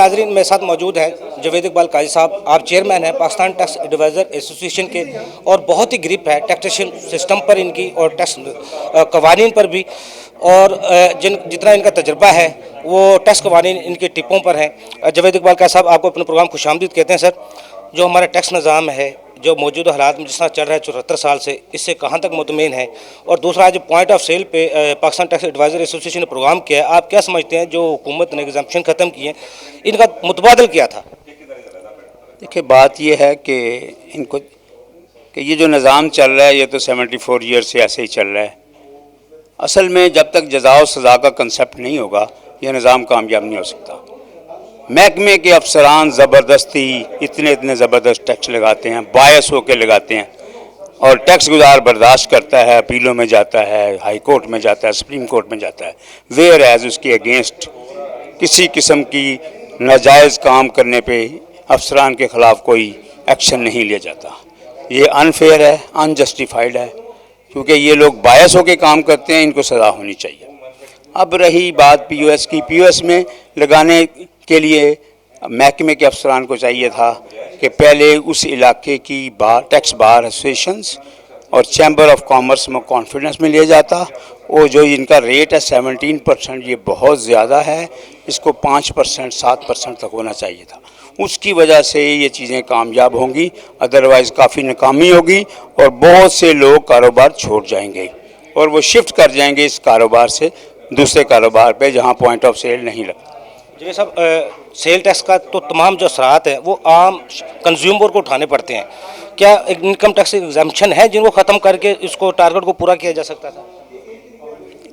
नाज़रीन मेरे साथ मौजूद हैं जावेद इकबाल काजी साहब। आप चेयरमैन हैं पाकिस्तान टैक्स एडवाइज़र एसोसिएशन के और बहुत ही ग्रिप है टैक्सेशन सिस्टम पर इनकी और टैक्स कवानीन पर भी, और जितना इनका तजर्बा है वो टैक्स कवानीन इनके टिपों पर है। जावेद इकबाल काजी साहब, आपको अपने प्रोग्राम खुशामदीद कहते हैं। सर, जो हमारा टैक्स निज़ाम है, जो मौजूदा हालात में जिस तरह चल रहा है 74 साल से, इससे कहाँ तक मुतमईन है? और दूसरा, जो पॉइंट ऑफ सेल पे पाकिस्तान टैक्स एडवाइज़र एसोसिएशन ने प्रोग्राम किया है, आप क्या समझते हैं जो हुकूमत ने एग्जाम्पशन ख़त्म किए, इनका मुतबादल क्या था? देखिए, बात यह है कि ये जो निज़ाम चल रहा है ये तो 74 ईयर से ऐसे ही चल रहा है। असल में जब तक जज़ा और सज़ा का कंसेप्ट नहीं होगा यह निज़ाम कामयाब नहीं हो सकता। महकमे के अफसरान ज़बरदस्ती इतने ज़बरदस्त टैक्स लगाते हैं, बायस होकर लगाते हैं, और टैक्स गुजार बर्दाश्त करता है, अपीलों में जाता है, हाई कोर्ट में जाता है, सुप्रीम कोर्ट में जाता है, वेयर एज उसके अगेंस्ट किसी किस्म की नाजायज़ काम करने पे अफसरान के ख़िलाफ़ कोई एक्शन नहीं लिया जाता। ये अनफेयर है, अनजस्टिफाइड है, क्योंकि ये लोग बायस होकर काम करते हैं, इनको सज़ा होनी चाहिए। अब रही बात पीओएस की, पीओएस में लगाने के लिए महकमे के अफसरान को चाहिए था कि पहले उस इलाके की टैक्स बार एसोसिएशंस और चैम्बर ऑफ कॉमर्स में कॉन्फिडेंस में लिया जाता, और जो इनका रेट है 17%, ये बहुत ज़्यादा है, इसको 5% 7% तक होना चाहिए था। उसकी वजह से ये चीज़ें कामयाब होंगी, अदरवाइज़ काफ़ी नाकामी होगी और बहुत से लोग कारोबार छोड़ जाएंगे और वो शिफ्ट कर जाएंगे इस कारोबार से दूसरे कारोबार पे जहाँ पॉइंट ऑफ सेल नहीं लगता। जी साहब, सेल टैक्स का तो तमाम जो असरात हैं वो आम कंज्यूमर को उठाने पड़ते हैं। क्या इनकम टैक्स एग्जाम्पशन है जिनको ख़त्म करके इसको टारगेट को पूरा किया जा सकता था?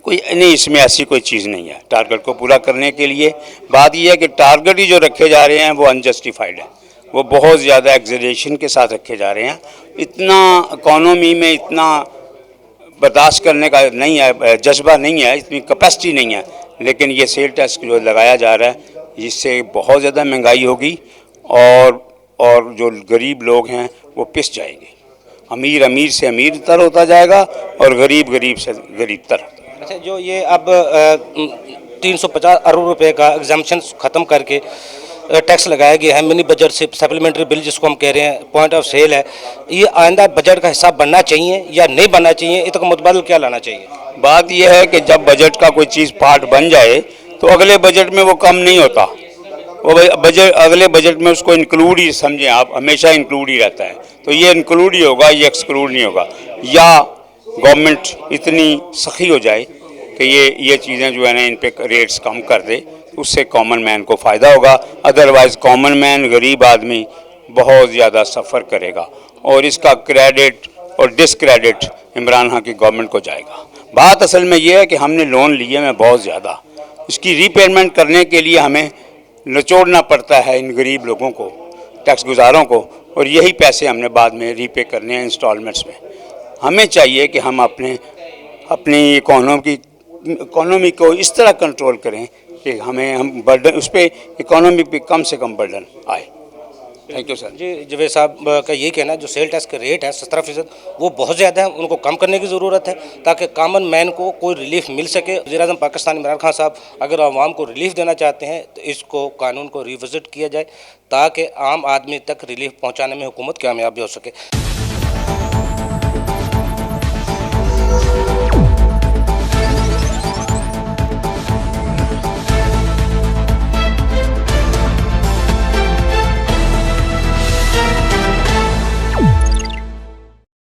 कोई नहीं, इसमें ऐसी कोई चीज़ नहीं है टारगेट को पूरा करने के लिए। बात यह है कि टारगेट ही जो रखे जा रहे हैं वो अनजस्टिफाइड है, वो बहुत ज़्यादा एग्जरेशन के साथ रखे जा रहे हैं। इतना इकॉनमी में इतना बर्दाश्त करने का नहीं है, जज्बा नहीं है, इतनी कैपेसिटी नहीं है। लेकिन ये सेल टैक्स जो लगाया जा रहा है इससे बहुत ज़्यादा महंगाई होगी और जो गरीब लोग हैं वो पिस जाएंगे। अमीर अमीर से अमीर तर होता जाएगा और गरीब गरीब से गरीब तर। अच्छा, जो ये अब 350 अरब रुपए का एग्जाम्पशन ख़त्म करके टैक्स लगाया गया है, मिनी बजट से सप्लीमेंट्री बिल जिसको हम कह रहे हैं, पॉइंट ऑफ सेल है, ये आइंदा बजट का हिस्सा बनना चाहिए या नहीं बनना चाहिए? इसका मुतबादल क्या लाना चाहिए? बात यह है कि जब बजट का कोई चीज़ पार्ट बन जाए तो अगले बजट में वो कम नहीं होता, वो बजट अगले बजट में उसको इंक्लूड ही समझें आप, हमेशा इंक्लूड ही रहता है। तो ये इंक्लूड ही होगा, ये एक्सक्लूड नहीं होगा। या गवर्नमेंट इतनी सखी हो जाए कि ये चीज़ें जो है ना इन पे रेट्स कम कर दे, उससे कॉमन मैन को फ़ायदा होगा। अदरवाइज़ कॉमन मैन गरीब आदमी बहुत ज़्यादा सफ़र करेगा और इसका क्रेडिट और डिसक्रेडिट इमरान खान की गवर्नमेंट को जाएगा। बात असल में ये है कि हमने लोन लिए हैं बहुत ज़्यादा, इसकी रीपेमेंट करने के लिए हमें निचोड़ना पड़ता है इन गरीब लोगों को, टैक्स गुजारों को, और यही पैसे हमने बाद में रीपे करने हैं इंस्टॉलमेंट्स में। हमें चाहिए कि हम अपनी इकोनॉमी को इस तरह कंट्रोल करें कि हम बर्डन उस पर इकोनॉमी पे कम से कम बर्डन आए। Thank you sir. जी, जावेद साहब का ये कहना है जो सेल टैक्स का रेट है 17%, वो बहुत ज़्यादा है, उनको कम करने की ज़रूरत है ताकि कॉमन मैन को कोई रिलीफ मिल सके। वज़ीर-ए-आज़म पाकिस्तान इमरान खान साहब अगर आवाम को रिलीफ देना चाहते हैं तो इसको कानून को रिविज़िट किया जाए ताकि आम आदमी तक रिलीफ पहुँचाने में हुकूमत कामयाब हो सके।